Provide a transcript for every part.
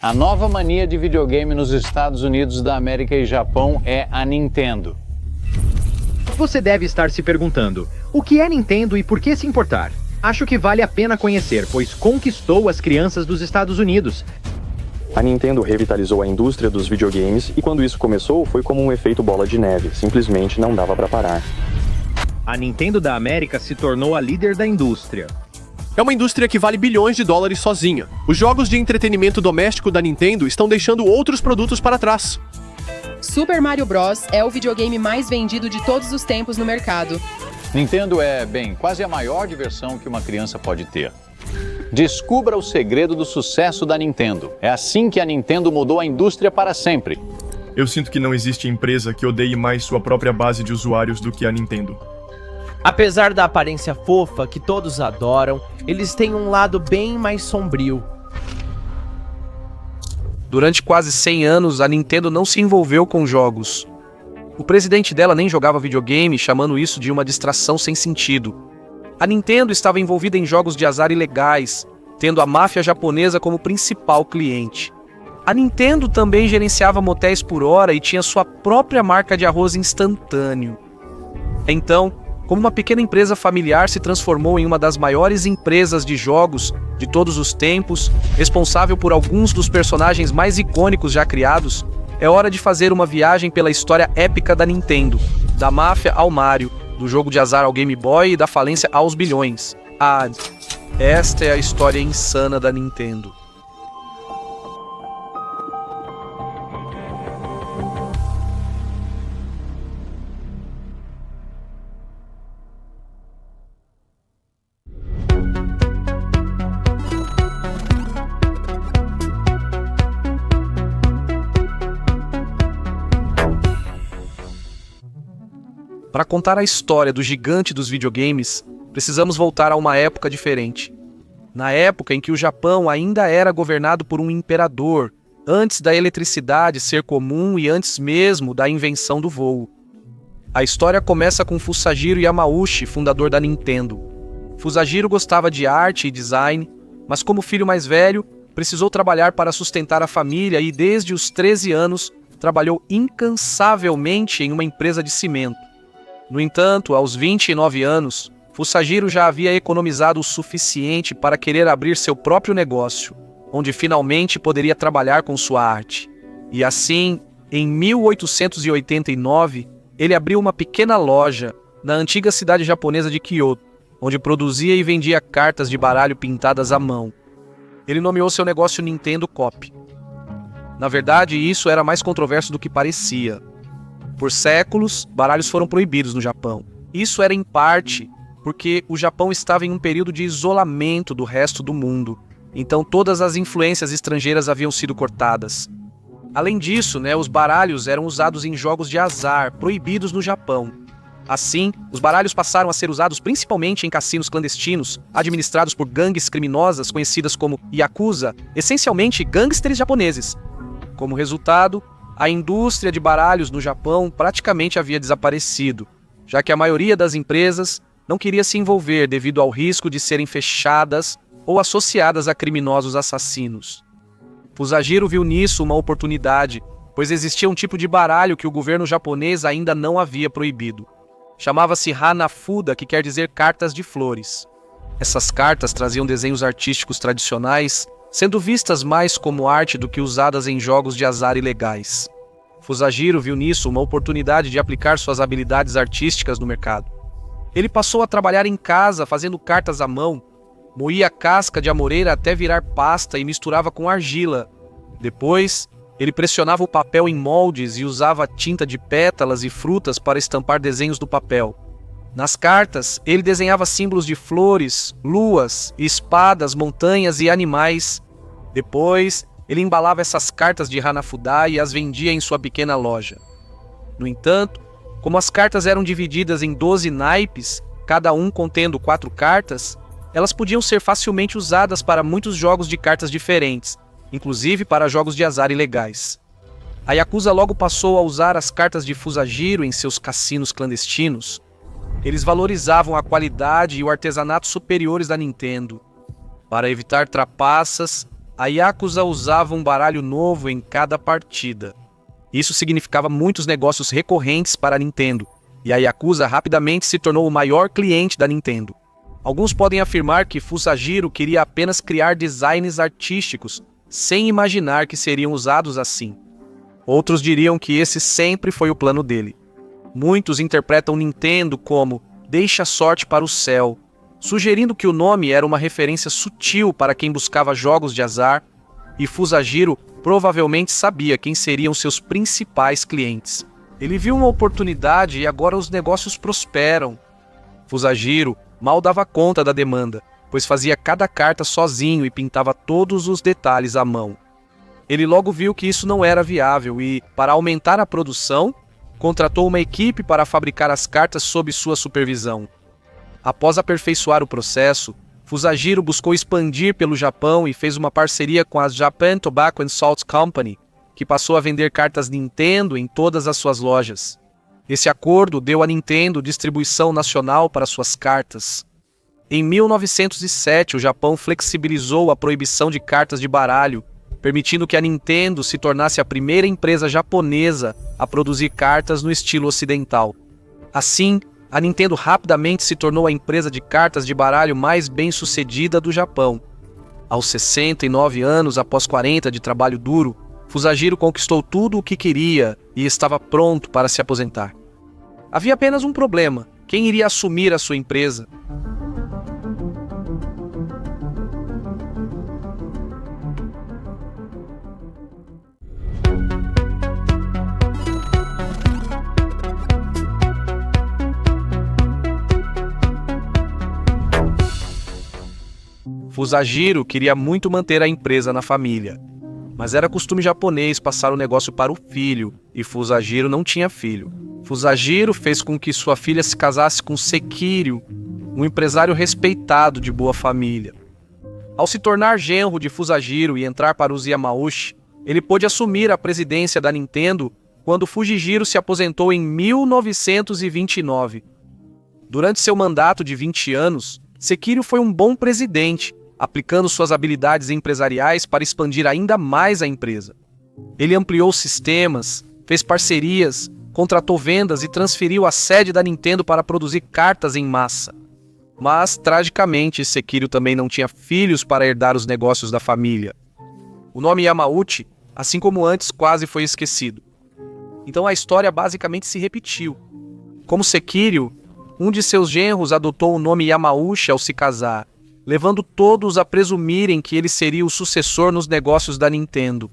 A nova mania de videogame nos Estados Unidos da América e Japão é a Nintendo. Você deve estar se perguntando, o que é Nintendo e por que se importar? Acho que vale a pena conhecer, pois conquistou as crianças dos Estados Unidos. A Nintendo revitalizou a indústria dos videogames e quando isso começou foi como um efeito bola de neve, simplesmente não dava para parar. A Nintendo da América se tornou a líder da indústria. É uma indústria que vale bilhões de dólares sozinha. Os jogos de entretenimento doméstico da Nintendo estão deixando outros produtos para trás. Super Mario Bros. É o videogame mais vendido de todos os tempos no mercado. Nintendo é, quase a maior diversão que uma criança pode ter. Descubra o segredo do sucesso da Nintendo. É assim que a Nintendo mudou a indústria para sempre. Eu sinto que não existe empresa que odeie mais sua própria base de usuários do que a Nintendo. Apesar da aparência fofa que todos adoram, eles têm um lado bem mais sombrio. Durante quase 100 anos, a Nintendo não se envolveu com jogos. O presidente dela nem jogava videogame, chamando isso de uma distração sem sentido. A Nintendo estava envolvida em jogos de azar ilegais, tendo a máfia japonesa como principal cliente. A Nintendo também gerenciava motéis por hora e tinha sua própria marca de arroz instantâneo. Então, como uma pequena empresa familiar se transformou em uma das maiores empresas de jogos de todos os tempos, responsável por alguns dos personagens mais icônicos já criados, é hora de fazer uma viagem pela história épica da Nintendo, da máfia ao Mario, do jogo de azar ao Game Boy e da falência aos bilhões. Esta é a história insana da Nintendo. Para contar a história do gigante dos videogames, precisamos voltar a uma época diferente. Na época em que o Japão ainda era governado por um imperador, antes da eletricidade ser comum e antes mesmo da invenção do voo. A história começa com Fusajiro Yamauchi, fundador da Nintendo. Fusajiro gostava de arte e design, mas como filho mais velho, precisou trabalhar para sustentar a família e desde os 13 anos trabalhou incansavelmente em uma empresa de cimento. No entanto, aos 29 anos, Fusajiro já havia economizado o suficiente para querer abrir seu próprio negócio, onde finalmente poderia trabalhar com sua arte. E assim, em 1889, ele abriu uma pequena loja na antiga cidade japonesa de Kyoto, onde produzia e vendia cartas de baralho pintadas à mão. Ele nomeou seu negócio Nintendo Cop. Na verdade, isso era mais controverso do que parecia. Por séculos, baralhos foram proibidos no Japão. Isso era em parte porque o Japão estava em um período de isolamento do resto do mundo. Então todas as influências estrangeiras haviam sido cortadas. Além disso, os baralhos eram usados em jogos de azar, proibidos no Japão. Assim, os baralhos passaram a ser usados principalmente em cassinos clandestinos, administrados por gangues criminosas conhecidas como Yakuza, essencialmente gangsters japoneses. Como resultado, a indústria de baralhos no Japão praticamente havia desaparecido, já que a maioria das empresas não queria se envolver devido ao risco de serem fechadas ou associadas a criminosos assassinos. Fusajiro viu nisso uma oportunidade, pois existia um tipo de baralho que o governo japonês ainda não havia proibido. Chamava-se Hanafuda, que quer dizer cartas de flores. Essas cartas traziam desenhos artísticos tradicionais, sendo vistas mais como arte do que usadas em jogos de azar ilegais. Fusajiro viu nisso uma oportunidade de aplicar suas habilidades artísticas no mercado. Ele passou a trabalhar em casa fazendo cartas à mão, moía casca de amoreira até virar pasta e misturava com argila. Depois, ele pressionava o papel em moldes e usava tinta de pétalas e frutas para estampar desenhos no papel. Nas cartas, ele desenhava símbolos de flores, luas, espadas, montanhas e animais. Depois, ele embalava essas cartas de Hanafuda e as vendia em sua pequena loja. No entanto, como as cartas eram divididas em 12 naipes, cada um contendo 4 cartas, elas podiam ser facilmente usadas para muitos jogos de cartas diferentes, inclusive para jogos de azar ilegais. A Yakuza logo passou a usar as cartas de Fusajiro em seus cassinos clandestinos. Eles valorizavam a qualidade e o artesanato superiores da Nintendo. Para evitar trapaças, a Yakuza usava um baralho novo em cada partida. Isso significava muitos negócios recorrentes para a Nintendo, e a Yakuza rapidamente se tornou o maior cliente da Nintendo. Alguns podem afirmar que Fusajiro queria apenas criar designs artísticos, sem imaginar que seriam usados assim. Outros diriam que esse sempre foi o plano dele. Muitos interpretam Nintendo como "deixa a sorte para o céu", sugerindo que o nome era uma referência sutil para quem buscava jogos de azar, e Fusajiro provavelmente sabia quem seriam seus principais clientes. Ele viu uma oportunidade e agora os negócios prosperam. Fusajiro mal dava conta da demanda, pois fazia cada carta sozinho e pintava todos os detalhes à mão. Ele logo viu que isso não era viável e, para aumentar a produção, contratou uma equipe para fabricar as cartas sob sua supervisão. Após aperfeiçoar o processo, Fusajiro buscou expandir pelo Japão e fez uma parceria com a Japan Tobacco and Salt Company, que passou a vender cartas Nintendo em todas as suas lojas. Esse acordo deu à Nintendo distribuição nacional para suas cartas. Em 1907, o Japão flexibilizou a proibição de cartas de baralho, permitindo que a Nintendo se tornasse a primeira empresa japonesa a produzir cartas no estilo ocidental. Assim, a Nintendo rapidamente se tornou a empresa de cartas de baralho mais bem-sucedida do Japão. Aos 69 anos, após 40 de trabalho duro, Fusajiro conquistou tudo o que queria e estava pronto para se aposentar. Havia apenas um problema: quem iria assumir a sua empresa? Fusajiro queria muito manter a empresa na família, mas era costume japonês passar o negócio para o filho, e Fusajiro não tinha filho. Fusajiro fez com que sua filha se casasse com Sekiryu, um empresário respeitado de boa família. Ao se tornar genro de Fusajiro e entrar para os Yamauchi, ele pôde assumir a presidência da Nintendo quando Fujijiro se aposentou em 1929. Durante seu mandato de 20 anos, Sekiryu foi um bom presidente, aplicando suas habilidades empresariais para expandir ainda mais a empresa. Ele ampliou sistemas, fez parcerias, contratou vendas e transferiu a sede da Nintendo para produzir cartas em massa. Mas, tragicamente, Sekiryu também não tinha filhos para herdar os negócios da família. O nome Yamauchi, assim como antes, quase foi esquecido. Então a história basicamente se repetiu. Como Sekiryu, um de seus genros adotou o nome Yamauchi ao se casar, levando todos a presumirem que ele seria o sucessor nos negócios da Nintendo.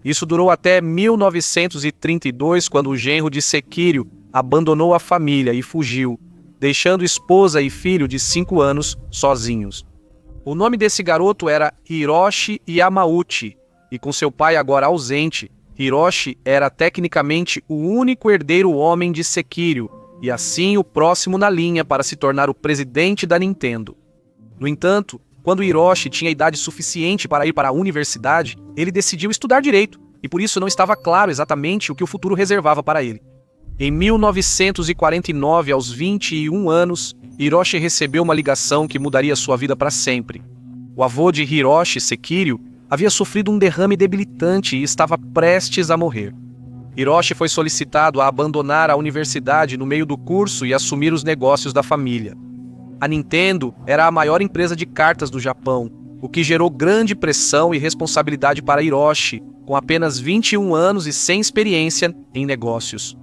Isso durou até 1932, quando o genro de Sekiryu abandonou a família e fugiu, deixando esposa e filho de 5 anos sozinhos. O nome desse garoto era Hiroshi Yamauchi, e com seu pai agora ausente, Hiroshi era tecnicamente o único herdeiro homem de Sekiryu, e assim o próximo na linha para se tornar o presidente da Nintendo. No entanto, quando Hiroshi tinha idade suficiente para ir para a universidade, ele decidiu estudar direito, e por isso não estava claro exatamente o que o futuro reservava para ele. Em 1949, aos 21 anos, Hiroshi recebeu uma ligação que mudaria sua vida para sempre. O avô de Hiroshi, Sekiryu, havia sofrido um derrame debilitante e estava prestes a morrer. Hiroshi foi solicitado a abandonar a universidade no meio do curso e assumir os negócios da família. A Nintendo era a maior empresa de cartas do Japão, o que gerou grande pressão e responsabilidade para Hiroshi, com apenas 21 anos e sem experiência em negócios.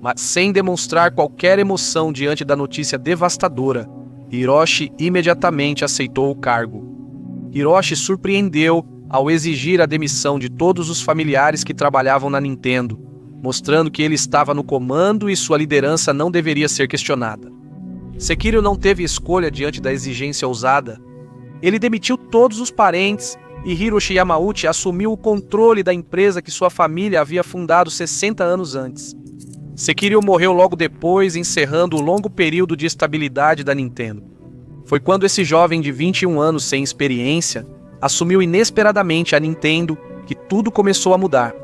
Mas sem demonstrar qualquer emoção diante da notícia devastadora, Hiroshi imediatamente aceitou o cargo. Hiroshi surpreendeu ao exigir a demissão de todos os familiares que trabalhavam na Nintendo, mostrando que ele estava no comando e sua liderança não deveria ser questionada. Sekiryu não teve escolha diante da exigência ousada. Ele demitiu todos os parentes e Hiroshi Yamauchi assumiu o controle da empresa que sua família havia fundado 60 anos antes. Sekiryu morreu logo depois, encerrando o longo período de estabilidade da Nintendo. Foi quando esse jovem de 21 anos sem experiência assumiu inesperadamente a Nintendo que tudo começou a mudar.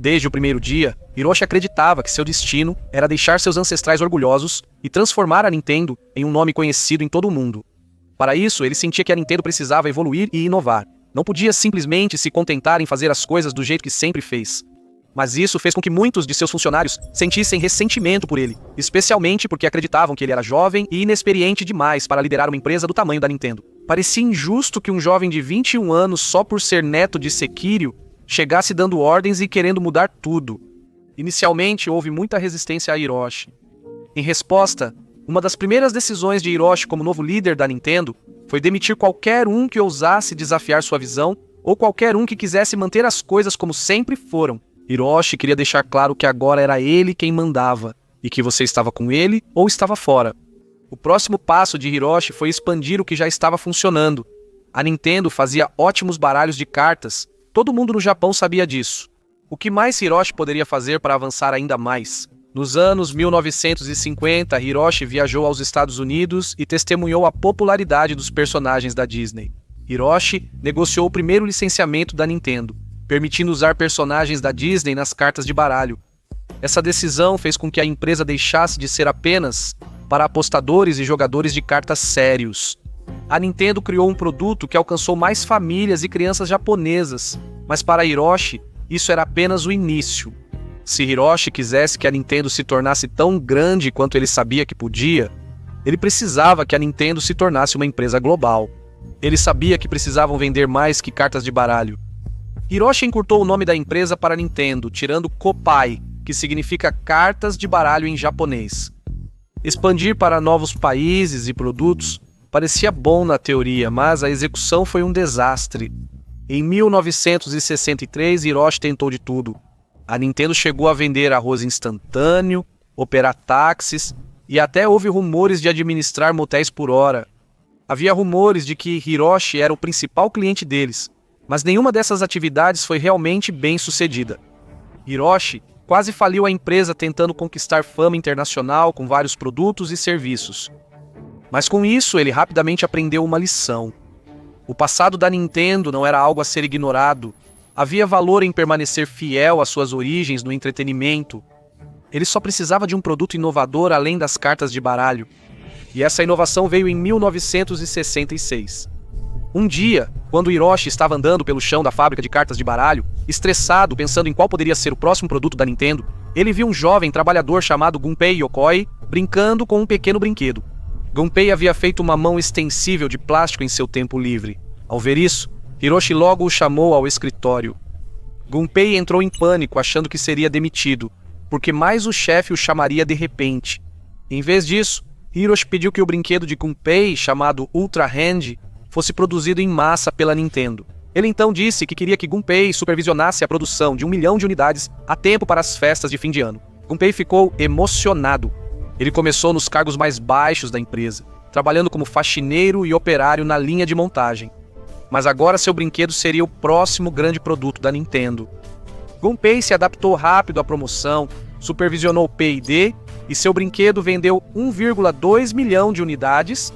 Desde o primeiro dia, Hiroshi acreditava que seu destino era deixar seus ancestrais orgulhosos e transformar a Nintendo em um nome conhecido em todo o mundo. Para isso, ele sentia que a Nintendo precisava evoluir e inovar. Não podia simplesmente se contentar em fazer as coisas do jeito que sempre fez. Mas isso fez com que muitos de seus funcionários sentissem ressentimento por ele, especialmente porque acreditavam que ele era jovem e inexperiente demais para liderar uma empresa do tamanho da Nintendo. Parecia injusto que um jovem de 21 anos, só por ser neto de Sekiryu, chegasse dando ordens e querendo mudar tudo. Inicialmente, houve muita resistência a Hiroshi. Em resposta, uma das primeiras decisões de Hiroshi como novo líder da Nintendo foi demitir qualquer um que ousasse desafiar sua visão ou qualquer um que quisesse manter as coisas como sempre foram. Hiroshi queria deixar claro que agora era ele quem mandava, e que você estava com ele ou estava fora. O próximo passo de Hiroshi foi expandir o que já estava funcionando. A Nintendo fazia ótimos baralhos de cartas, todo mundo no Japão sabia disso. O que mais Hiroshi poderia fazer para avançar ainda mais? Nos anos 1950, Hiroshi viajou aos Estados Unidos e testemunhou a popularidade dos personagens da Disney. Hiroshi negociou o primeiro licenciamento da Nintendo, permitindo usar personagens da Disney nas cartas de baralho. Essa decisão fez com que a empresa deixasse de ser apenas para apostadores e jogadores de cartas sérios. A Nintendo criou um produto que alcançou mais famílias e crianças japonesas, mas para Hiroshi, isso era apenas o início. Se Hiroshi quisesse que a Nintendo se tornasse tão grande quanto ele sabia que podia, ele precisava que a Nintendo se tornasse uma empresa global. Ele sabia que precisavam vender mais que cartas de baralho. Hiroshi encurtou o nome da empresa para Nintendo, tirando Kopai, que significa cartas de baralho em japonês. Expandir para novos países e produtos parecia bom na teoria, mas a execução foi um desastre. Em 1963, Hiroshi tentou de tudo. A Nintendo chegou a vender arroz instantâneo, operar táxis e até houve rumores de administrar motéis por hora. Havia rumores de que Hiroshi era o principal cliente deles, mas nenhuma dessas atividades foi realmente bem sucedida. Hiroshi quase faliu a empresa tentando conquistar fama internacional com vários produtos e serviços. Mas com isso, ele rapidamente aprendeu uma lição. O passado da Nintendo não era algo a ser ignorado. Havia valor em permanecer fiel às suas origens no entretenimento. Ele só precisava de um produto inovador além das cartas de baralho. E essa inovação veio em 1966. Um dia, quando Hiroshi estava andando pelo chão da fábrica de cartas de baralho, estressado pensando em qual poderia ser o próximo produto da Nintendo, ele viu um jovem trabalhador chamado Gunpei Yokoi brincando com um pequeno brinquedo. Gunpei havia feito uma mão extensível de plástico em seu tempo livre. Ao ver isso, Hiroshi logo o chamou ao escritório. Gunpei entrou em pânico, achando que seria demitido, porque mais o chefe o chamaria de repente. Em vez disso, Hiroshi pediu que o brinquedo de Gunpei, chamado Ultra Hand, fosse produzido em massa pela Nintendo. Ele então disse que queria que Gunpei supervisionasse a produção de 1 milhão de unidades a tempo para as festas de fim de ano. Gunpei ficou emocionado. Ele começou nos cargos mais baixos da empresa, trabalhando como faxineiro e operário na linha de montagem. Mas agora seu brinquedo seria o próximo grande produto da Nintendo. Gunpei se adaptou rápido à promoção, supervisionou o P&D e seu brinquedo vendeu 1,2 milhão de unidades.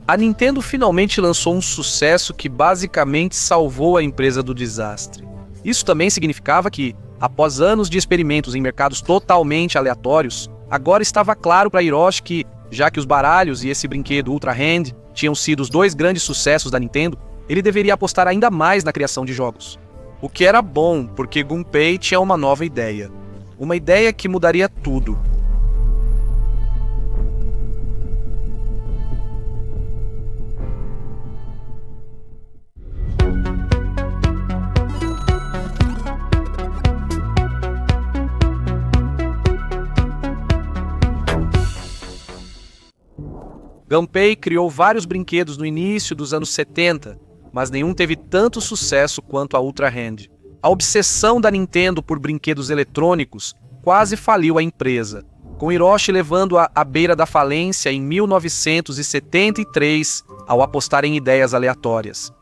A Nintendo finalmente lançou um sucesso que basicamente salvou a empresa do desastre. Isso também significava que, após anos de experimentos em mercados totalmente aleatórios, agora estava claro para Hiroshi que, já que os baralhos e esse brinquedo Ultra Hand tinham sido os dois grandes sucessos da Nintendo, ele deveria apostar ainda mais na criação de jogos. O que era bom, porque Gunpei tinha uma nova ideia. Uma ideia que mudaria tudo. Gunpei criou vários brinquedos no início dos anos 70, mas nenhum teve tanto sucesso quanto a Ultra Hand. A obsessão da Nintendo por brinquedos eletrônicos quase faliu a empresa, com Hiroshi levando-a à beira da falência em 1973 ao apostar em ideias aleatórias.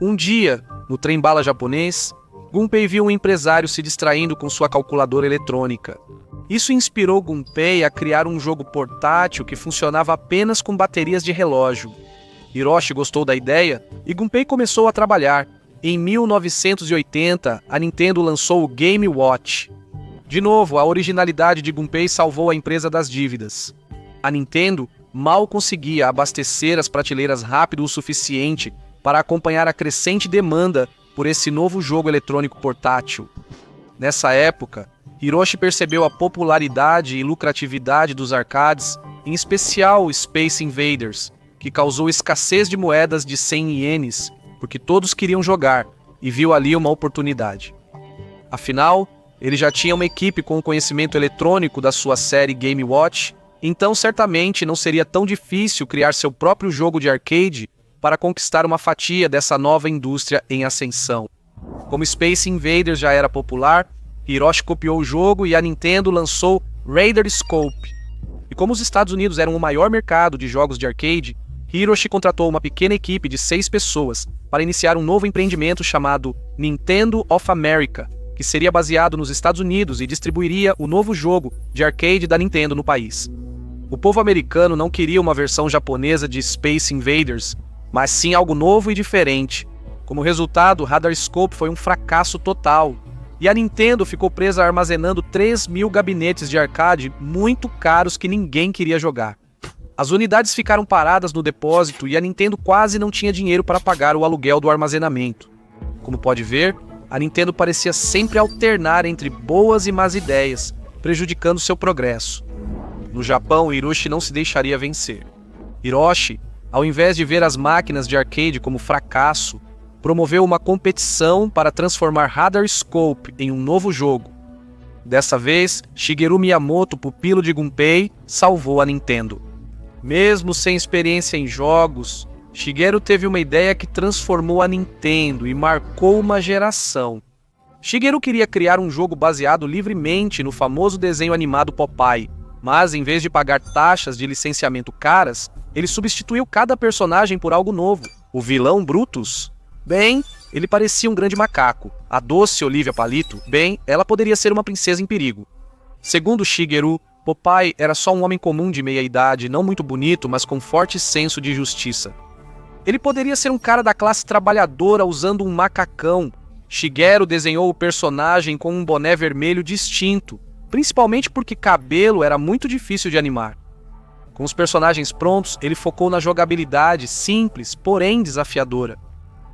Um dia, no trem-bala japonês, Gunpei viu um empresário se distraindo com sua calculadora eletrônica. Isso inspirou Gunpei a criar um jogo portátil que funcionava apenas com baterias de relógio. Hiroshi gostou da ideia e Gunpei começou a trabalhar. Em 1980, a Nintendo lançou o Game Watch. De novo, a originalidade de Gunpei salvou a empresa das dívidas. A Nintendo mal conseguia abastecer as prateleiras rápido o suficiente para acompanhar a crescente demanda por esse novo jogo eletrônico portátil. Nessa época, Hiroshi percebeu a popularidade e lucratividade dos arcades, em especial o Space Invaders, que causou escassez de moedas de 100 ienes, porque todos queriam jogar, e viu ali uma oportunidade. Afinal, ele já tinha uma equipe com o conhecimento eletrônico da sua série Game Watch, então certamente não seria tão difícil criar seu próprio jogo de arcade para conquistar uma fatia dessa nova indústria em ascensão. Como Space Invaders já era popular, Hiroshi copiou o jogo e a Nintendo lançou Raider Scope. E como os Estados Unidos eram o maior mercado de jogos de arcade, Hiroshi contratou uma pequena equipe de 6 pessoas para iniciar um novo empreendimento chamado Nintendo of America, que seria baseado nos Estados Unidos e distribuiria o novo jogo de arcade da Nintendo no país. O povo americano não queria uma versão japonesa de Space Invaders, mas sim algo novo e diferente. Como resultado, Radar Scope foi um fracasso total, e a Nintendo ficou presa armazenando 3.000 gabinetes de arcade muito caros que ninguém queria jogar. As unidades ficaram paradas no depósito e a Nintendo quase não tinha dinheiro para pagar o aluguel do armazenamento. Como pode ver, a Nintendo parecia sempre alternar entre boas e más ideias, prejudicando seu progresso. No Japão, Hiroshi não se deixaria vencer. Hiroshi, ao invés de ver as máquinas de arcade como fracasso, promoveu uma competição para transformar Radar Scope em um novo jogo. Dessa vez, Shigeru Miyamoto, pupilo de Gunpei, salvou a Nintendo. Mesmo sem experiência em jogos, Shigeru teve uma ideia que transformou a Nintendo e marcou uma geração. Shigeru queria criar um jogo baseado livremente no famoso desenho animado Popeye, mas em vez de pagar taxas de licenciamento caras, ele substituiu cada personagem por algo novo. O vilão Brutus? Bem, ele parecia um grande macaco. A doce Olivia Palito? Bem, ela poderia ser uma princesa em perigo. Segundo Shigeru, Popeye era só um homem comum de meia-idade, não muito bonito, mas com forte senso de justiça. Ele poderia ser um cara da classe trabalhadora usando um macacão. Shigeru desenhou o personagem com um boné vermelho distinto, principalmente porque cabelo era muito difícil de animar. Com os personagens prontos, ele focou na jogabilidade simples, porém desafiadora.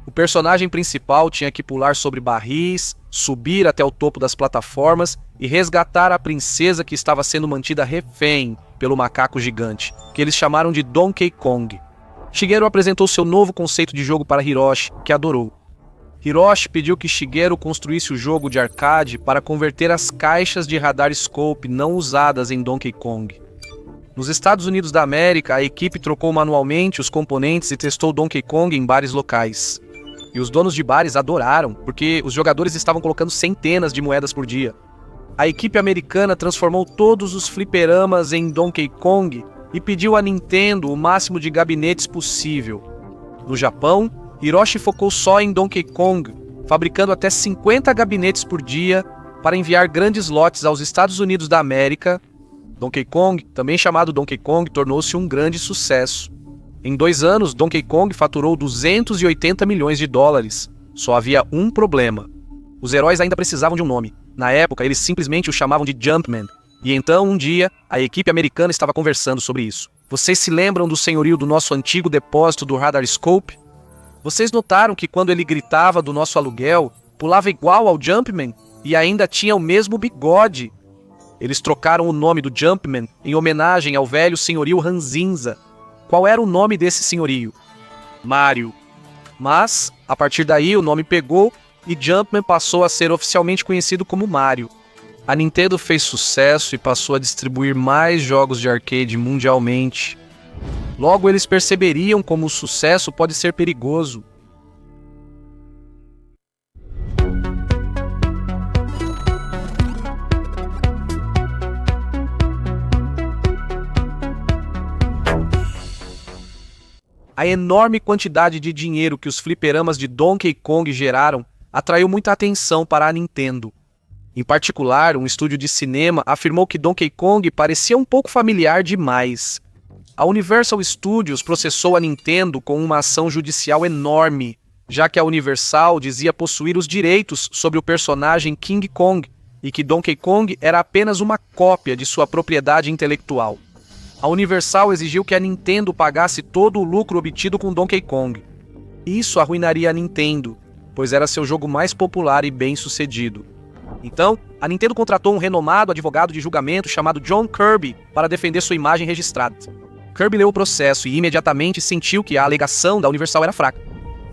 O personagem principal tinha que pular sobre barris, subir até o topo das plataformas e resgatar a princesa que estava sendo mantida refém pelo macaco gigante, que eles chamaram de Donkey Kong. Shigeru apresentou seu novo conceito de jogo para Hiroshi, que adorou. Hiroshi pediu que Shigeru construísse o jogo de arcade para converter as caixas de Radar Scope não usadas em Donkey Kong. Nos Estados Unidos da América, a equipe trocou manualmente os componentes e testou Donkey Kong em bares locais. E os donos de bares adoraram, porque os jogadores estavam colocando centenas de moedas por dia. A equipe americana transformou todos os fliperamas em Donkey Kong e pediu à Nintendo o máximo de gabinetes possível. No Japão, Hiroshi focou só em Donkey Kong, fabricando até 50 gabinetes por dia para enviar grandes lotes aos Estados Unidos da América. Donkey Kong, também chamado Donkey Kong, tornou-se um grande sucesso. Em 2 anos, Donkey Kong faturou 280 milhões de dólares. Só havia um problema. Os heróis ainda precisavam de um nome. Na época, eles simplesmente o chamavam de Jumpman. E então, um dia, a equipe americana estava conversando sobre isso. Vocês se lembram do senhorio do nosso antigo depósito do Radar Scope? Vocês notaram que quando ele gritava do nosso aluguel, pulava igual ao Jumpman e ainda tinha o mesmo bigode? Eles trocaram o nome do Jumpman em homenagem ao velho senhorio Ranzinza. Qual era o nome desse senhorio? Mario. Mas, a partir daí, o nome pegou e Jumpman passou a ser oficialmente conhecido como Mario. A Nintendo fez sucesso e passou a distribuir mais jogos de arcade mundialmente. Logo, eles perceberiam como o sucesso pode ser perigoso. A enorme quantidade de dinheiro que os fliperamas de Donkey Kong geraram atraiu muita atenção para a Nintendo. Em particular, um estúdio de cinema afirmou que Donkey Kong parecia um pouco familiar demais. A Universal Studios processou a Nintendo com uma ação judicial enorme, já que a Universal dizia possuir os direitos sobre o personagem King Kong e que Donkey Kong era apenas uma cópia de sua propriedade intelectual. A Universal exigiu que a Nintendo pagasse todo o lucro obtido com Donkey Kong. Isso arruinaria a Nintendo, pois era seu jogo mais popular e bem-sucedido. Então, a Nintendo contratou um renomado advogado de julgamento chamado John Kirby para defender sua imagem registrada. Kirby leu o processo e imediatamente sentiu que a alegação da Universal era fraca.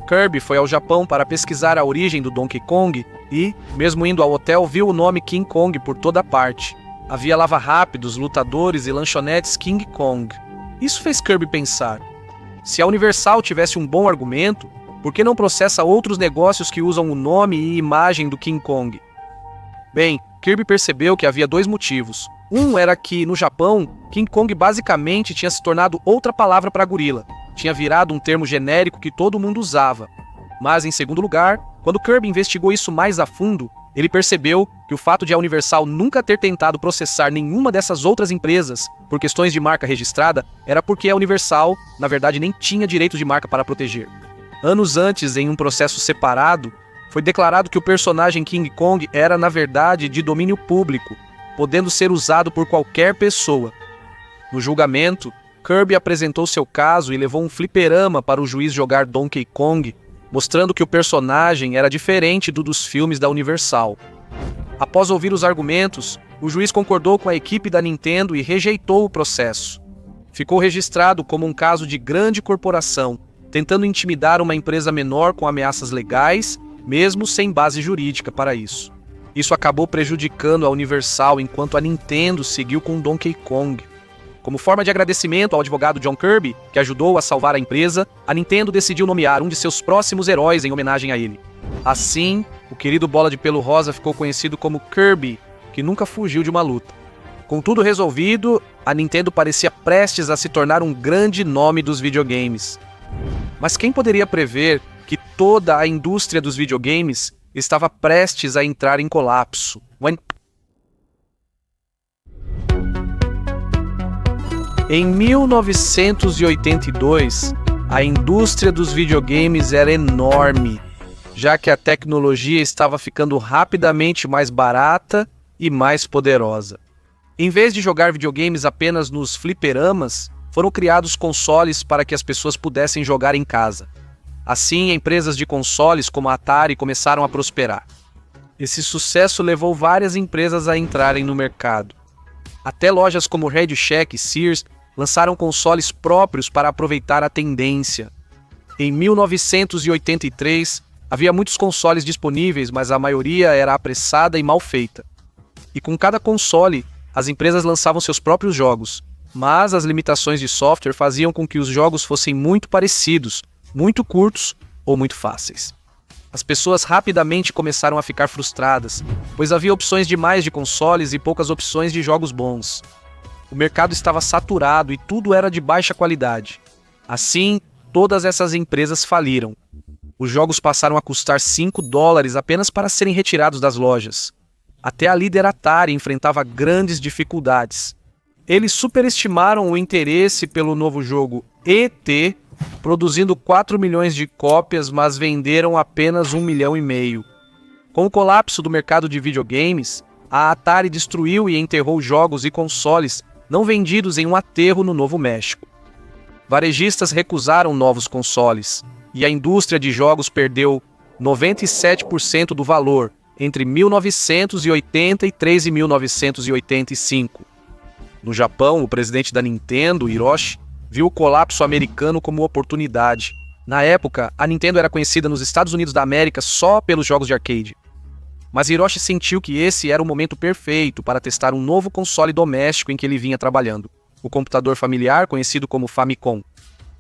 Kirby foi ao Japão para pesquisar a origem do Donkey Kong e, mesmo indo ao hotel, viu o nome King Kong por toda parte. Havia lava-rápidos, lutadores e lanchonetes King Kong. Isso fez Kirby pensar: se a Universal tivesse um bom argumento, por que não processa outros negócios que usam o nome e imagem do King Kong? Bem, Kirby percebeu que havia dois motivos. Um era que, no Japão, King Kong basicamente tinha se tornado outra palavra para gorila. Tinha virado um termo genérico que todo mundo usava. Mas, em segundo lugar, quando Kirby investigou isso mais a fundo, ele percebeu que o fato de a Universal nunca ter tentado processar nenhuma dessas outras empresas por questões de marca registrada era porque a Universal, na verdade, nem tinha direitos de marca para proteger. Anos antes, em um processo separado, foi declarado que o personagem King Kong era, na verdade, de domínio público, podendo ser usado por qualquer pessoa. No julgamento, Kirby apresentou seu caso e levou um fliperama para o juiz jogar Donkey Kong, mostrando que o personagem era diferente do dos filmes da Universal. Após ouvir os argumentos, o juiz concordou com a equipe da Nintendo e rejeitou o processo. Ficou registrado como um caso de grande corporação, tentando intimidar uma empresa menor com ameaças legais, mesmo sem base jurídica para isso. Isso acabou prejudicando a Universal enquanto a Nintendo seguiu com Donkey Kong. Como forma de agradecimento ao advogado John Kirby, que ajudou a salvar a empresa, a Nintendo decidiu nomear um de seus próximos heróis em homenagem a ele. Assim, o querido Bola de Pelo Rosa ficou conhecido como Kirby, que nunca fugiu de uma luta. Com tudo resolvido, a Nintendo parecia prestes a se tornar um grande nome dos videogames. Mas quem poderia prever que toda a indústria dos videogames estava prestes a entrar em colapso? Em 1982, a indústria dos videogames era enorme, já que a tecnologia estava ficando rapidamente mais barata e mais poderosa. Em vez de jogar videogames apenas nos fliperamas, foram criados consoles para que as pessoas pudessem jogar em casa. Assim, empresas de consoles como a Atari começaram a prosperar. Esse sucesso levou várias empresas a entrarem no mercado. Até lojas como Radio Shack e Sears lançaram consoles próprios para aproveitar a tendência. Em 1983, havia muitos consoles disponíveis, mas a maioria era apressada e mal feita. E com cada console, as empresas lançavam seus próprios jogos, mas as limitações de software faziam com que os jogos fossem muito parecidos, muito curtos ou muito fáceis. As pessoas rapidamente começaram a ficar frustradas, pois havia opções demais de consoles e poucas opções de jogos bons. O mercado estava saturado e tudo era de baixa qualidade. Assim, todas essas empresas faliram. Os jogos passaram a custar $5 apenas para serem retirados das lojas. Até a líder Atari enfrentava grandes dificuldades. Eles superestimaram o interesse pelo novo jogo ET, produzindo 4 milhões de cópias, mas venderam apenas 1,5 milhão. Com o colapso do mercado de videogames, a Atari destruiu e enterrou jogos e consoles não vendidos em um aterro no Novo México. Varejistas recusaram novos consoles, e a indústria de jogos perdeu 97% do valor entre 1983 e 1985. No Japão, o presidente da Nintendo, Hiroshi, viu o colapso americano como oportunidade. Na época, a Nintendo era conhecida nos Estados Unidos da América só pelos jogos de arcade. Mas Hiroshi sentiu que esse era o momento perfeito para testar um novo console doméstico em que ele vinha trabalhando, o computador familiar conhecido como Famicom.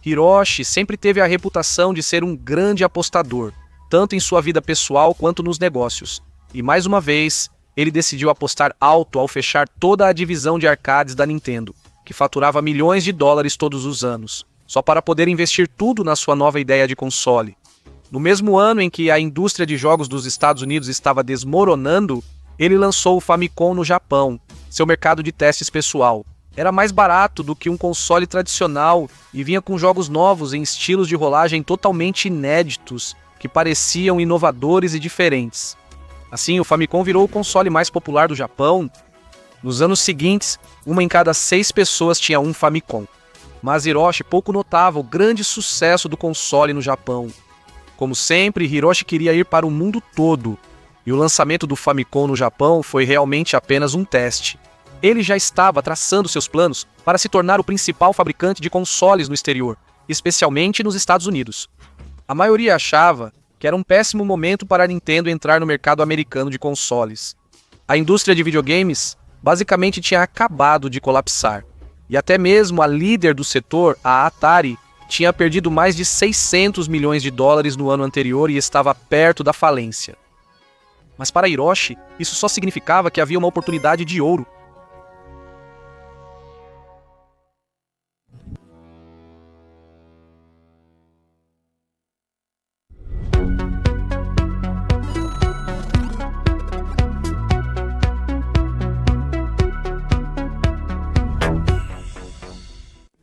Hiroshi sempre teve a reputação de ser um grande apostador, tanto em sua vida pessoal quanto nos negócios. E mais uma vez, ele decidiu apostar alto ao fechar toda a divisão de arcades da Nintendo, que faturava milhões de dólares todos os anos, só para poder investir tudo na sua nova ideia de console. No mesmo ano em que a indústria de jogos dos Estados Unidos estava desmoronando, ele lançou o Famicom no Japão, seu mercado de testes pessoal. Era mais barato do que um console tradicional e vinha com jogos novos em estilos de rolagem totalmente inéditos que pareciam inovadores e diferentes. Assim, o Famicom virou o console mais popular do Japão. Nos anos seguintes, 1 em cada 6 pessoas tinha um Famicom. Mas Hiroshi pouco notava o grande sucesso do console no Japão. Como sempre, Hiroshi queria ir para o mundo todo, e o lançamento do Famicom no Japão foi realmente apenas um teste. Ele já estava traçando seus planos para se tornar o principal fabricante de consoles no exterior, especialmente nos Estados Unidos. A maioria achava que era um péssimo momento para a Nintendo entrar no mercado americano de consoles. A indústria de videogames basicamente tinha acabado de colapsar, e até mesmo a líder do setor, a Atari, tinha perdido mais de 600 milhões de dólares no ano anterior e estava perto da falência. Mas para Hiroshi, isso só significava que havia uma oportunidade de ouro.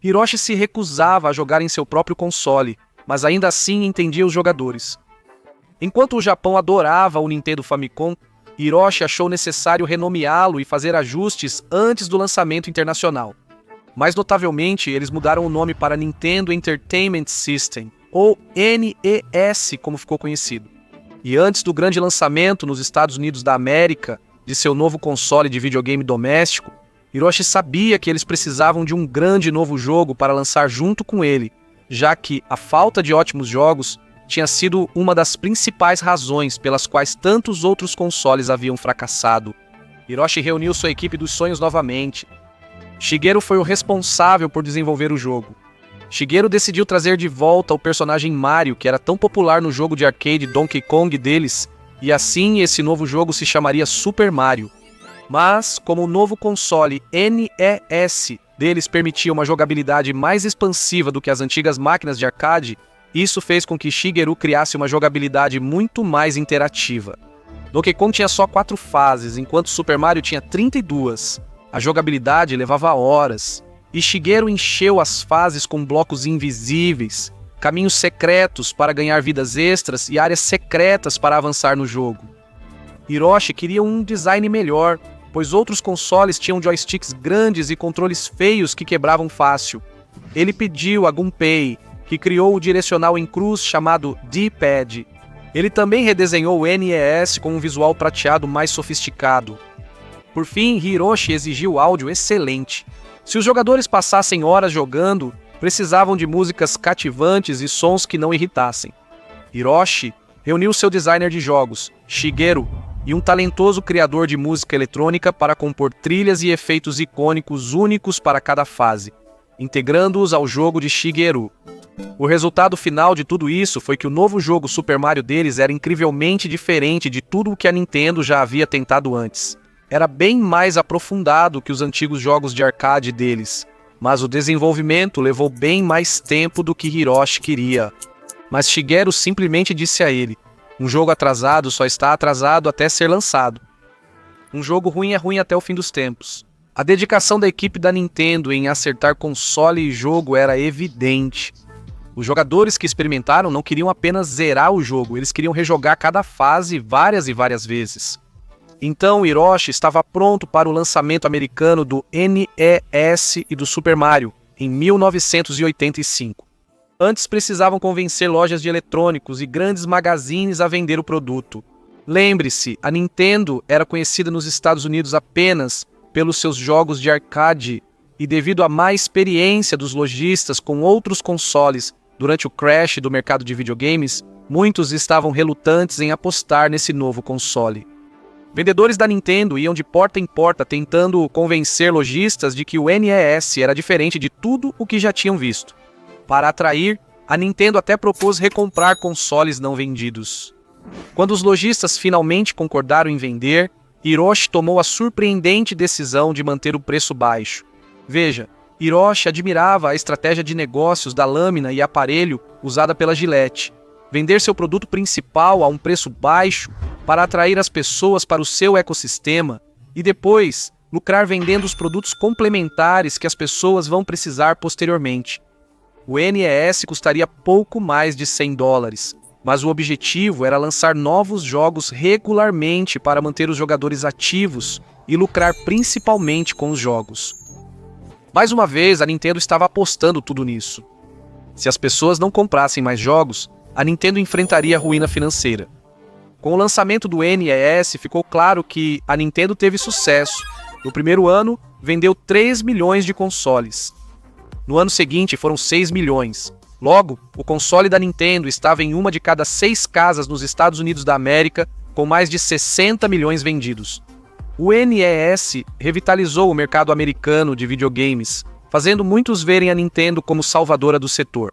Hiroshi se recusava a jogar em seu próprio console, mas ainda assim entendia os jogadores. Enquanto o Japão adorava o Nintendo Famicom, Hiroshi achou necessário renomeá-lo e fazer ajustes antes do lançamento internacional. Mais notavelmente, eles mudaram o nome para Nintendo Entertainment System, ou NES, como ficou conhecido. E antes do grande lançamento nos Estados Unidos da América de seu novo console de videogame doméstico, Hiroshi sabia que eles precisavam de um grande novo jogo para lançar junto com ele, já que a falta de ótimos jogos tinha sido uma das principais razões pelas quais tantos outros consoles haviam fracassado. Hiroshi reuniu sua equipe dos sonhos novamente. Shigeru foi o responsável por desenvolver o jogo. Shigeru decidiu trazer de volta o personagem Mario, que era tão popular no jogo de arcade Donkey Kong deles, e assim esse novo jogo se chamaria Super Mario. Mas, como o novo console NES deles permitia uma jogabilidade mais expansiva do que as antigas máquinas de arcade, isso fez com que Shigeru criasse uma jogabilidade muito mais interativa. Donkey Kong tinha só 4 fases, enquanto Super Mario tinha 32. A jogabilidade levava horas, e Shigeru encheu as fases com blocos invisíveis, caminhos secretos para ganhar vidas extras e áreas secretas para avançar no jogo. Hiroshi queria um design melhor, pois outros consoles tinham joysticks grandes e controles feios que quebravam fácil. Ele pediu a Gunpei, que criou o direcional em cruz chamado D-Pad. Ele também redesenhou o NES com um visual prateado mais sofisticado. Por fim, Hiroshi exigiu áudio excelente. Se os jogadores passassem horas jogando, precisavam de músicas cativantes e sons que não irritassem. Hiroshi reuniu seu designer de jogos, Shigeru, e um talentoso criador de música eletrônica para compor trilhas e efeitos icônicos únicos para cada fase, integrando-os ao jogo de Shigeru. O resultado final de tudo isso foi que o novo jogo Super Mario deles era incrivelmente diferente de tudo o que a Nintendo já havia tentado antes. Era bem mais aprofundado que os antigos jogos de arcade deles, mas o desenvolvimento levou bem mais tempo do que Hiroshi queria. Mas Shigeru simplesmente disse a ele: um jogo atrasado só está atrasado até ser lançado. Um jogo ruim é ruim até o fim dos tempos. A dedicação da equipe da Nintendo em acertar console e jogo era evidente. Os jogadores que experimentaram não queriam apenas zerar o jogo, eles queriam rejogar cada fase várias e várias vezes. Então Hiroshi estava pronto para o lançamento americano do NES e do Super Mario, em 1985. Antes precisavam convencer lojas de eletrônicos e grandes magazines a vender o produto. Lembre-se, a Nintendo era conhecida nos Estados Unidos apenas pelos seus jogos de arcade, e devido à má experiência dos lojistas com outros consoles durante o crash do mercado de videogames, muitos estavam relutantes em apostar nesse novo console. Vendedores da Nintendo iam de porta em porta tentando convencer lojistas de que o NES era diferente de tudo o que já tinham visto. Para atrair, a Nintendo até propôs recomprar consoles não vendidos. Quando os lojistas finalmente concordaram em vender, Hiroshi tomou a surpreendente decisão de manter o preço baixo. Veja, Hiroshi admirava a estratégia de negócios da lâmina e aparelho usada pela Gillette. Vender seu produto principal a um preço baixo para atrair as pessoas para o seu ecossistema e depois lucrar vendendo os produtos complementares que as pessoas vão precisar posteriormente. O NES custaria pouco mais de $100. mas o objetivo era lançar novos jogos regularmente para manter os jogadores ativos e lucrar principalmente com os jogos. Mais uma vez, a Nintendo estava apostando tudo nisso. Se as pessoas não comprassem mais jogos, a Nintendo enfrentaria a ruína financeira. Com o lançamento do NES, ficou claro que a Nintendo teve sucesso. No primeiro ano, vendeu 3 milhões de consoles. No ano seguinte, foram 6 milhões. Logo, o console da Nintendo estava em uma de cada 6 casas nos Estados Unidos da América, com mais de 60 milhões vendidos. O NES revitalizou o mercado americano de videogames, fazendo muitos verem a Nintendo como salvadora do setor.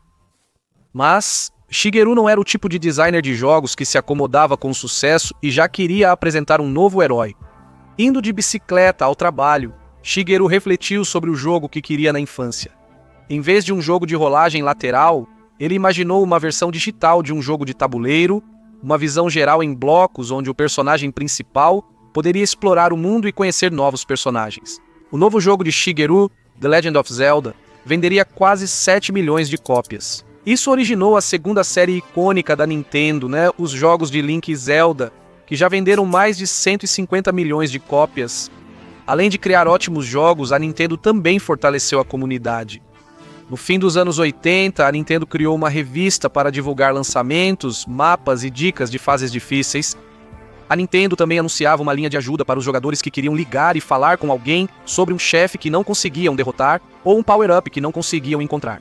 Mas Shigeru não era o tipo de designer de jogos que se acomodava com o sucesso e já queria apresentar um novo herói. Indo de bicicleta ao trabalho, Shigeru refletiu sobre o jogo que queria na infância. Em vez de um jogo de rolagem lateral, ele imaginou uma versão digital de um jogo de tabuleiro, uma visão geral em blocos onde o personagem principal poderia explorar o mundo e conhecer novos personagens. O novo jogo de Shigeru, The Legend of Zelda, venderia quase 7 milhões de cópias. Isso originou a segunda série icônica da Nintendo, os jogos de Link e Zelda, que já venderam mais de 150 milhões de cópias. Além de criar ótimos jogos, a Nintendo também fortaleceu a comunidade. No fim dos anos 80, a Nintendo criou uma revista para divulgar lançamentos, mapas e dicas de fases difíceis. A Nintendo também anunciava uma linha de ajuda para os jogadores que queriam ligar e falar com alguém sobre um chefe que não conseguiam derrotar ou um power-up que não conseguiam encontrar.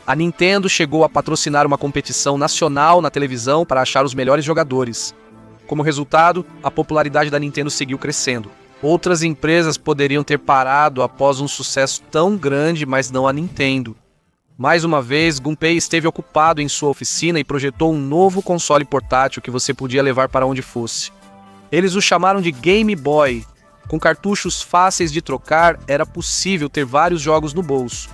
A Nintendo chegou a patrocinar uma competição nacional na televisão para achar os melhores jogadores. Como resultado, a popularidade da Nintendo seguiu crescendo. Outras empresas poderiam ter parado após um sucesso tão grande, mas não a Nintendo. Mais uma vez, Gunpei esteve ocupado em sua oficina e projetou um novo console portátil que você podia levar para onde fosse. Eles o chamaram de Game Boy. Com cartuchos fáceis de trocar, era possível ter vários jogos no bolso.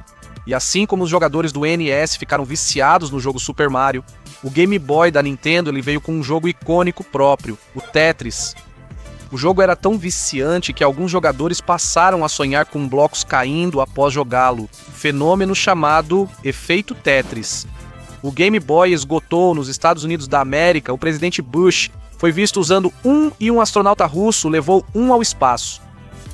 E assim como os jogadores do NES ficaram viciados no jogo Super Mario, o Game Boy da Nintendo ele veio com um jogo icônico próprio, o Tetris. O jogo era tão viciante que alguns jogadores passaram a sonhar com blocos caindo após jogá-lo, fenômeno chamado efeito Tetris. O Game Boy esgotou nos Estados Unidos da América, o presidente Bush foi visto usando e um astronauta russo levou ao espaço.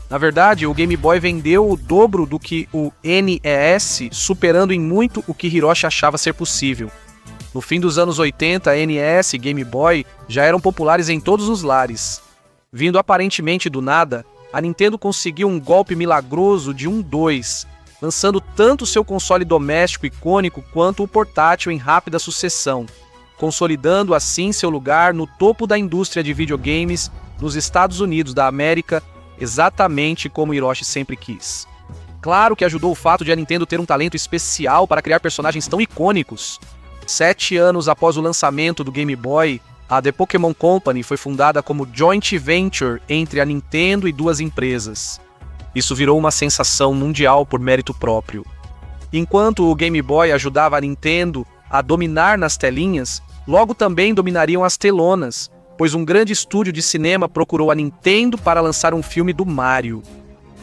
Na verdade, o Game Boy vendeu o dobro do que o NES, superando em muito o que Hiroshi achava ser possível. No fim dos anos 80, NES e Game Boy já eram populares em todos os lares. Vindo aparentemente do nada, a Nintendo conseguiu um golpe milagroso de 1-2, lançando tanto seu console doméstico icônico quanto o portátil em rápida sucessão, consolidando assim seu lugar no topo da indústria de videogames nos Estados Unidos da América, exatamente como Hiroshi sempre quis. Claro que ajudou o fato de a Nintendo ter um talento especial para criar personagens tão icônicos. 7 anos após o lançamento do Game Boy, a The Pokémon Company foi fundada como joint venture entre a Nintendo e 2 empresas. Isso virou uma sensação mundial por mérito próprio. Enquanto o Game Boy ajudava a Nintendo a dominar nas telinhas, logo também dominariam as telonas, pois um grande estúdio de cinema procurou a Nintendo para lançar um filme do Mario.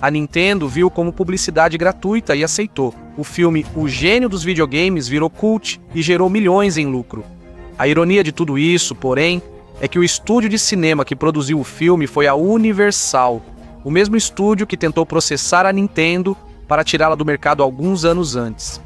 A Nintendo viu como publicidade gratuita e aceitou. O filme O Gênio dos Videogames virou cult e gerou milhões em lucro. A ironia de tudo isso, porém, é que o estúdio de cinema que produziu o filme foi a Universal, o mesmo estúdio que tentou processar a Nintendo para tirá-la do mercado alguns anos antes.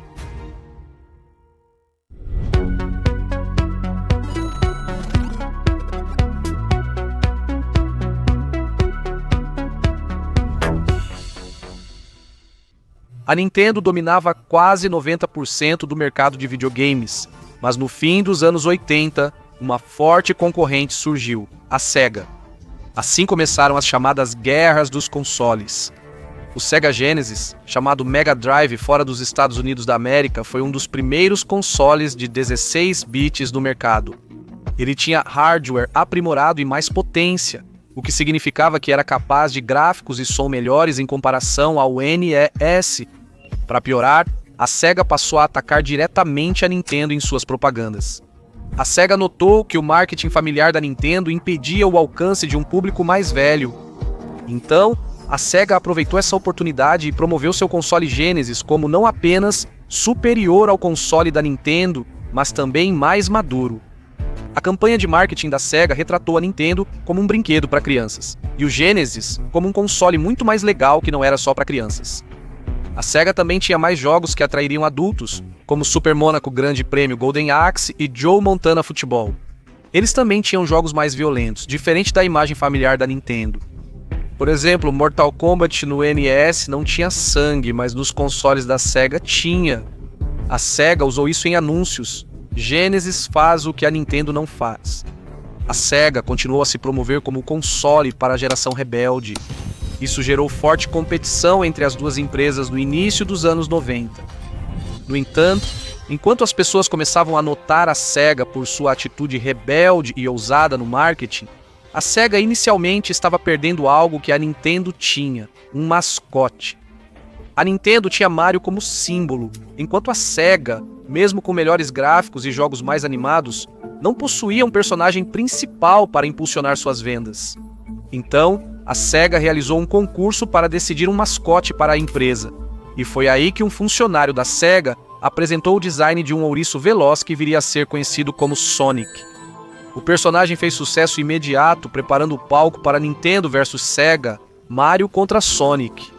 A Nintendo dominava quase 90% do mercado de videogames, mas no fim dos anos 80, uma forte concorrente surgiu, a Sega. Assim começaram as chamadas guerras dos consoles. O Sega Genesis, chamado Mega Drive fora dos Estados Unidos da América, foi um dos primeiros consoles de 16 bits no mercado. Ele tinha hardware aprimorado e mais potência, o que significava que era capaz de gráficos e som melhores em comparação ao NES. Para piorar, a Sega passou a atacar diretamente a Nintendo em suas propagandas. A Sega notou que o marketing familiar da Nintendo impedia o alcance de um público mais velho. Então, a Sega aproveitou essa oportunidade e promoveu seu console Genesis como não apenas superior ao console da Nintendo, mas também mais maduro. A campanha de marketing da Sega retratou a Nintendo como um brinquedo para crianças, e o Genesis como um console muito mais legal que não era só para crianças. A Sega também tinha mais jogos que atrairiam adultos, como Super Monaco Grande Prêmio Golden Axe e Joe Montana Futebol. Eles também tinham jogos mais violentos, diferente da imagem familiar da Nintendo. Por exemplo, Mortal Kombat no NES não tinha sangue, mas nos consoles da Sega tinha. A Sega usou isso em anúncios. Genesis faz o que a Nintendo não faz. A Sega continuou a se promover como console para a geração rebelde. Isso gerou forte competição entre as duas empresas no início dos anos 90. No entanto, enquanto as pessoas começavam a notar a Sega por sua atitude rebelde e ousada no marketing, a Sega inicialmente estava perdendo algo que a Nintendo tinha, um mascote. A Nintendo tinha Mario como símbolo, enquanto a Sega, mesmo com melhores gráficos e jogos mais animados, não possuía um personagem principal para impulsionar suas vendas. Então, a Sega realizou um concurso para decidir um mascote para a empresa, e foi aí que um funcionário da Sega apresentou o design de um ouriço veloz que viria a ser conhecido como Sonic. O personagem fez sucesso imediato, preparando o palco para Nintendo vs Sega, Mario contra Sonic.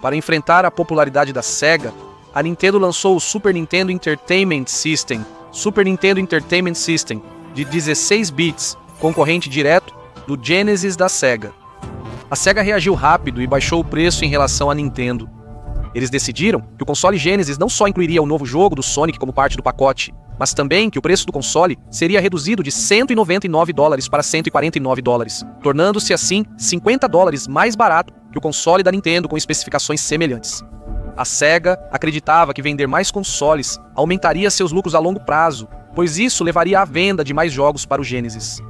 Para enfrentar a popularidade da Sega, a Nintendo lançou o Super Nintendo Entertainment System, de 16 bits, concorrente direto do Genesis da Sega. A Sega reagiu rápido e baixou o preço em relação à Nintendo. Eles decidiram que o console Genesis não só incluiria o novo jogo do Sonic como parte do pacote, mas também que o preço do console seria reduzido de $199 para $149, tornando-se assim $50 mais barato que o console da Nintendo com especificações semelhantes. A Sega acreditava que vender mais consoles aumentaria seus lucros a longo prazo, pois isso levaria à venda de mais jogos para o Genesis.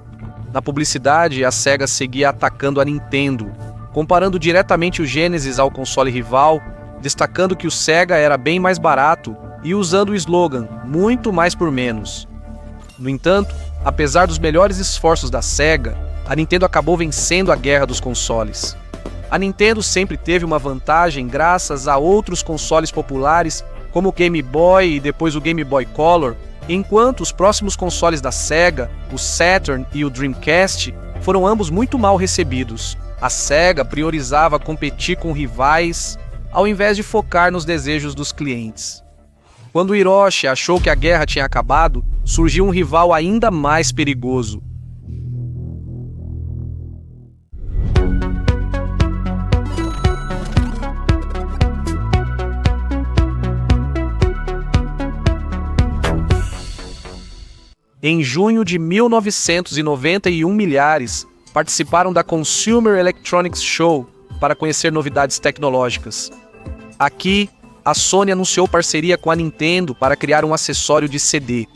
Na publicidade, a Sega seguia atacando a Nintendo, comparando diretamente o Genesis ao console rival, destacando que o Sega era bem mais barato e usando o slogan "muito mais por menos". No entanto, apesar dos melhores esforços da Sega, a Nintendo acabou vencendo a guerra dos consoles. A Nintendo sempre teve uma vantagem graças a outros consoles populares, como o Game Boy e depois o Game Boy Color, enquanto os próximos consoles da Sega, o Saturn e o Dreamcast, foram ambos muito mal recebidos. A Sega priorizava competir com rivais, ao invés de focar nos desejos dos clientes. Quando Hiroshi achou que a guerra tinha acabado, surgiu um rival ainda mais perigoso. Em junho de 1991, milhares participaram da Consumer Electronics Show para conhecer novidades tecnológicas. Aqui, a Sony anunciou parceria com a Nintendo para criar um acessório de CD,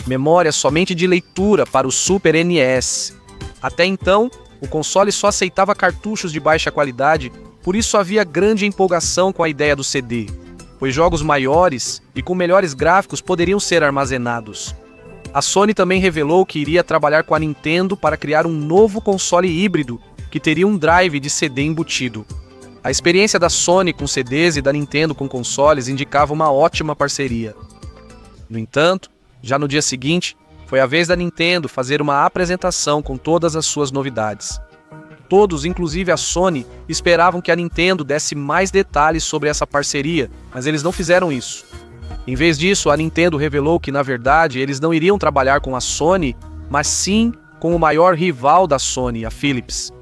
memória somente de leitura para o Super NES. Até então, o console só aceitava cartuchos de baixa qualidade, por isso havia grande empolgação com a ideia do CD, pois jogos maiores e com melhores gráficos poderiam ser armazenados. A Sony também revelou que iria trabalhar com a Nintendo para criar um novo console híbrido que teria um drive de CD embutido. A experiência da Sony com CDs e da Nintendo com consoles indicava uma ótima parceria. No entanto, já no dia seguinte, foi a vez da Nintendo fazer uma apresentação com todas as suas novidades. Todos, inclusive a Sony, esperavam que a Nintendo desse mais detalhes sobre essa parceria, mas eles não fizeram isso. Em vez disso, a Nintendo revelou que, na verdade, eles não iriam trabalhar com a Sony, mas sim com o maior rival da Sony, a Philips.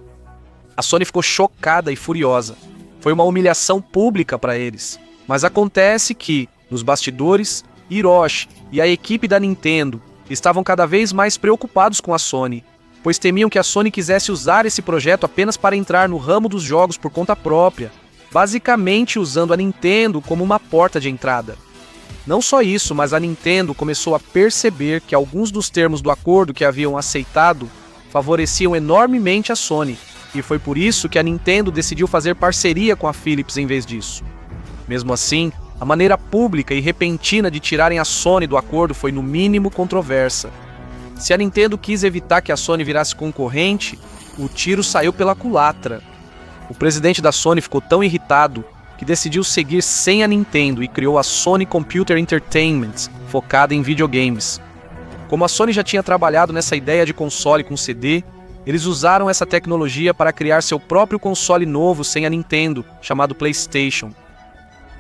A Sony ficou chocada e furiosa. Foi uma humilhação pública para eles. Mas acontece que, nos bastidores, Hiroshi e a equipe da Nintendo estavam cada vez mais preocupados com a Sony, pois temiam que a Sony quisesse usar esse projeto apenas para entrar no ramo dos jogos por conta própria, basicamente usando a Nintendo como uma porta de entrada. Não só isso, mas a Nintendo começou a perceber que alguns dos termos do acordo que haviam aceitado favoreciam enormemente a Sony, e foi por isso que a Nintendo decidiu fazer parceria com a Philips em vez disso. Mesmo assim, a maneira pública e repentina de tirarem a Sony do acordo foi no mínimo controversa. Se a Nintendo quis evitar que a Sony virasse concorrente, o tiro saiu pela culatra. O presidente da Sony ficou tão irritado que decidiu seguir sem a Nintendo e criou a Sony Computer Entertainment, focada em videogames. Como a Sony já tinha trabalhado nessa ideia de console com CD, eles usaram essa tecnologia para criar seu próprio console novo sem a Nintendo, chamado PlayStation.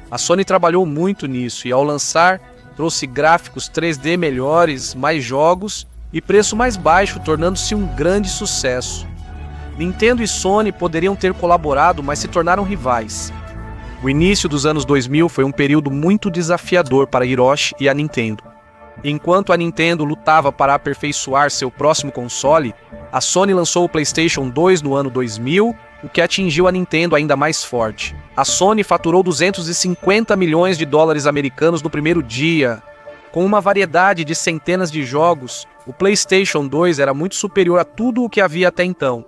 A Sony trabalhou muito nisso e, ao lançar, trouxe gráficos 3D melhores, mais jogos e preço mais baixo, tornando-se um grande sucesso. Nintendo e Sony poderiam ter colaborado, mas se tornaram rivais. O início dos anos 2000 foi um período muito desafiador para Hiroshi e a Nintendo. Enquanto a Nintendo lutava para aperfeiçoar seu próximo console, a Sony lançou o PlayStation 2 no ano 2000, o que atingiu a Nintendo ainda mais forte. A Sony faturou 250 milhões de dólares americanos no primeiro dia. Com uma variedade de centenas de jogos, o PlayStation 2 era muito superior a tudo o que havia até então.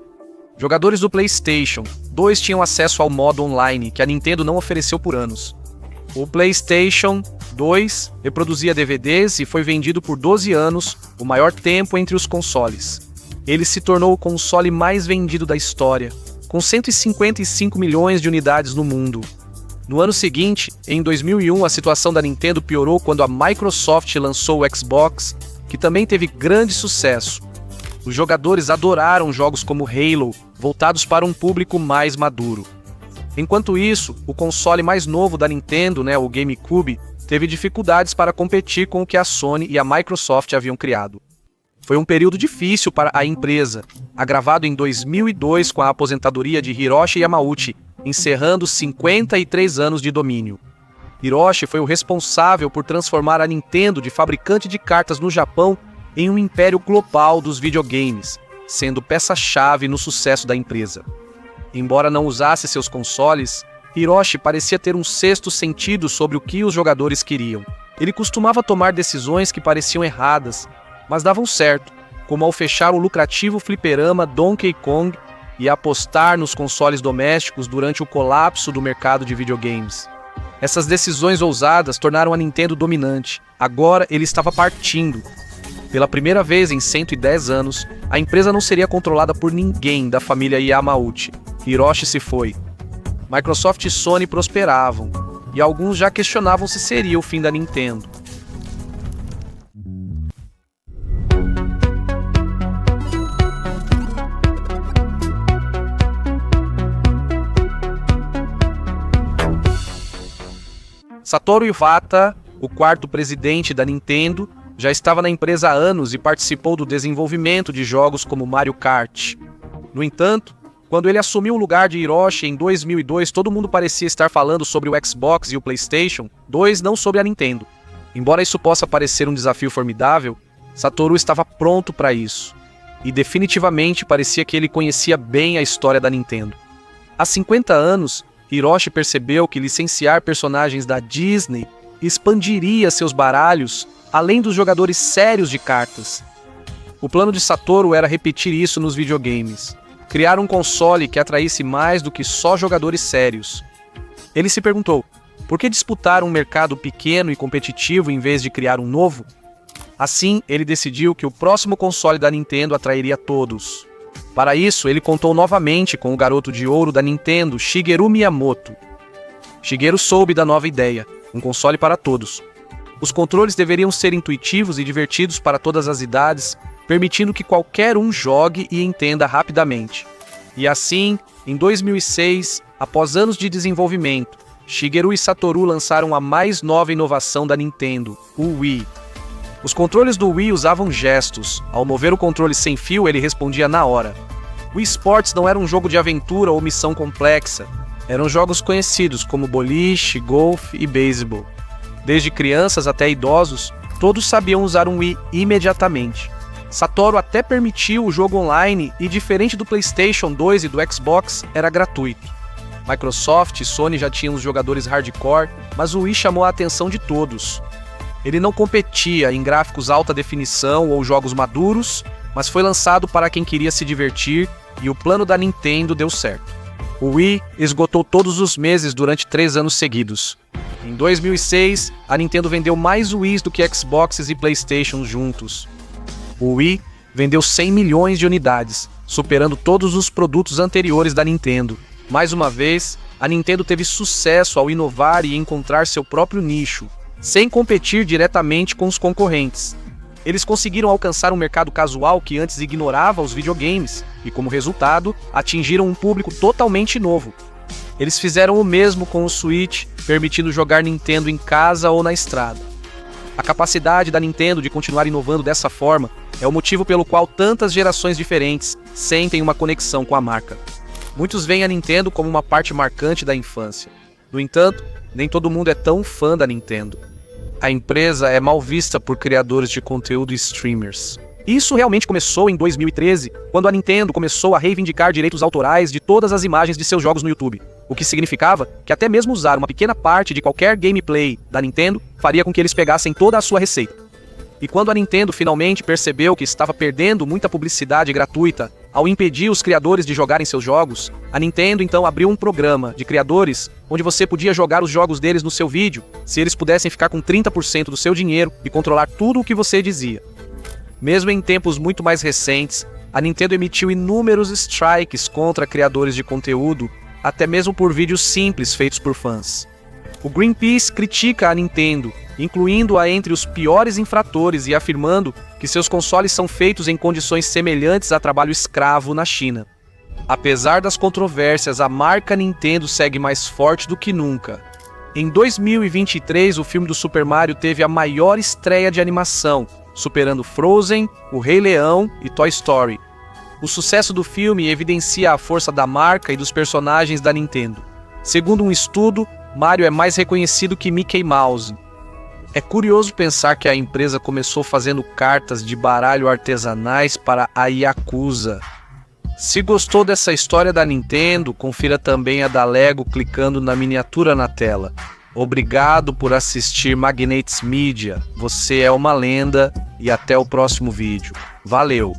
Jogadores do PlayStation 2 tinham acesso ao modo online, que a Nintendo não ofereceu por anos. O PlayStation 2 reproduzia DVDs e foi vendido por 12 anos, o maior tempo entre os consoles. Ele se tornou o console mais vendido da história, com 155 milhões de unidades no mundo. No ano seguinte, em 2001, a situação da Nintendo piorou quando a Microsoft lançou o Xbox, que também teve grande sucesso. Os jogadores adoraram jogos como Halo, voltados para um público mais maduro. Enquanto isso, o console mais novo da Nintendo, o GameCube, teve dificuldades para competir com o que a Sony e a Microsoft haviam criado. Foi um período difícil para a empresa, agravado em 2002 com a aposentadoria de Hiroshi Yamauchi, encerrando 53 anos de domínio. Hiroshi foi o responsável por transformar a Nintendo de fabricante de cartas no Japão em um império global dos videogames, sendo peça-chave no sucesso da empresa. Embora não usasse seus consoles, Hiroshi parecia ter um sexto sentido sobre o que os jogadores queriam. Ele costumava tomar decisões que pareciam erradas, mas davam certo, como ao fechar o lucrativo fliperama Donkey Kong e apostar nos consoles domésticos durante o colapso do mercado de videogames. Essas decisões ousadas tornaram a Nintendo dominante. Agora ele estava partindo. Pela primeira vez em 110 anos, a empresa não seria controlada por ninguém da família Yamauchi. Hiroshi se foi. Microsoft e Sony prosperavam, e alguns já questionavam se seria o fim da Nintendo. Satoru Iwata, o quarto presidente da Nintendo, já estava na empresa há anos e participou do desenvolvimento de jogos como Mario Kart. No entanto, quando ele assumiu o lugar de Hiroshi em 2002, todo mundo parecia estar falando sobre o Xbox e o PlayStation 2, não sobre a Nintendo. Embora isso possa parecer um desafio formidável, Satoru estava pronto para isso. E definitivamente parecia que ele conhecia bem a história da Nintendo. Há 50 anos, Hiroshi percebeu que licenciar personagens da Disney expandiria seus baralhos além dos jogadores sérios de cartas. O plano de Satoru era repetir isso nos videogames. Criar um console que atraísse mais do que só jogadores sérios. Ele se perguntou, por que disputar um mercado pequeno e competitivo em vez de criar um novo? Assim, ele decidiu que o próximo console da Nintendo atrairia todos. Para isso, ele contou novamente com o garoto de ouro da Nintendo, Shigeru Miyamoto. Shigeru soube da nova ideia, um console para todos. Os controles deveriam ser intuitivos e divertidos para todas as idades, permitindo que qualquer um jogue e entenda rapidamente. E assim, em 2006, após anos de desenvolvimento, Shigeru e Satoru lançaram a mais nova inovação da Nintendo, o Wii. Os controles do Wii usavam gestos. Ao mover o controle sem fio, ele respondia na hora. Wii Sports não era um jogo de aventura ou missão complexa. Eram jogos conhecidos como boliche, golfe e beisebol. Desde crianças até idosos, todos sabiam usar um Wii imediatamente. Satoru até permitiu o jogo online e, diferente do PlayStation 2 e do Xbox, era gratuito. Microsoft e Sony já tinham os jogadores hardcore, mas o Wii chamou a atenção de todos. Ele não competia em gráficos alta definição ou jogos maduros, mas foi lançado para quem queria se divertir e o plano da Nintendo deu certo. O Wii esgotou todos os meses durante 3 anos seguidos. Em 2006, a Nintendo vendeu mais Wiis do que Xboxes e PlayStation juntos. O Wii vendeu 100 milhões de unidades, superando todos os produtos anteriores da Nintendo. Mais uma vez, a Nintendo teve sucesso ao inovar e encontrar seu próprio nicho, sem competir diretamente com os concorrentes. Eles conseguiram alcançar um mercado casual que antes ignorava os videogames e, como resultado, atingiram um público totalmente novo. Eles fizeram o mesmo com o Switch, permitindo jogar Nintendo em casa ou na estrada. A capacidade da Nintendo de continuar inovando dessa forma é o motivo pelo qual tantas gerações diferentes sentem uma conexão com a marca. Muitos veem a Nintendo como uma parte marcante da infância. No entanto, nem todo mundo é tão fã da Nintendo. A empresa é mal vista por criadores de conteúdo e streamers. Isso realmente começou em 2013, quando a Nintendo começou a reivindicar direitos autorais de todas as imagens de seus jogos no YouTube, o que significava que até mesmo usar uma pequena parte de qualquer gameplay da Nintendo faria com que eles pegassem toda a sua receita. E quando a Nintendo finalmente percebeu que estava perdendo muita publicidade gratuita ao impedir os criadores de jogarem seus jogos, a Nintendo então abriu um programa de criadores onde você podia jogar os jogos deles no seu vídeo se eles pudessem ficar com 30% do seu dinheiro e controlar tudo o que você dizia. Mesmo em tempos muito mais recentes, a Nintendo emitiu inúmeros strikes contra criadores de conteúdo, até mesmo por vídeos simples feitos por fãs. O Greenpeace critica a Nintendo, incluindo-a entre os piores infratores e afirmando que seus consoles são feitos em condições semelhantes a trabalho escravo na China. Apesar das controvérsias, a marca Nintendo segue mais forte do que nunca. Em 2023, o filme do Super Mario teve a maior estreia de animação, superando Frozen, O Rei Leão e Toy Story. O sucesso do filme evidencia a força da marca e dos personagens da Nintendo. Segundo um estudo, Mario é mais reconhecido que Mickey Mouse. É curioso pensar que a empresa começou fazendo cartas de baralho artesanais para a Yakuza. Se gostou dessa história da Nintendo, confira também a da Lego clicando na miniatura na tela. Obrigado por assistir Magnates Media. Você é uma lenda e até o próximo vídeo. Valeu!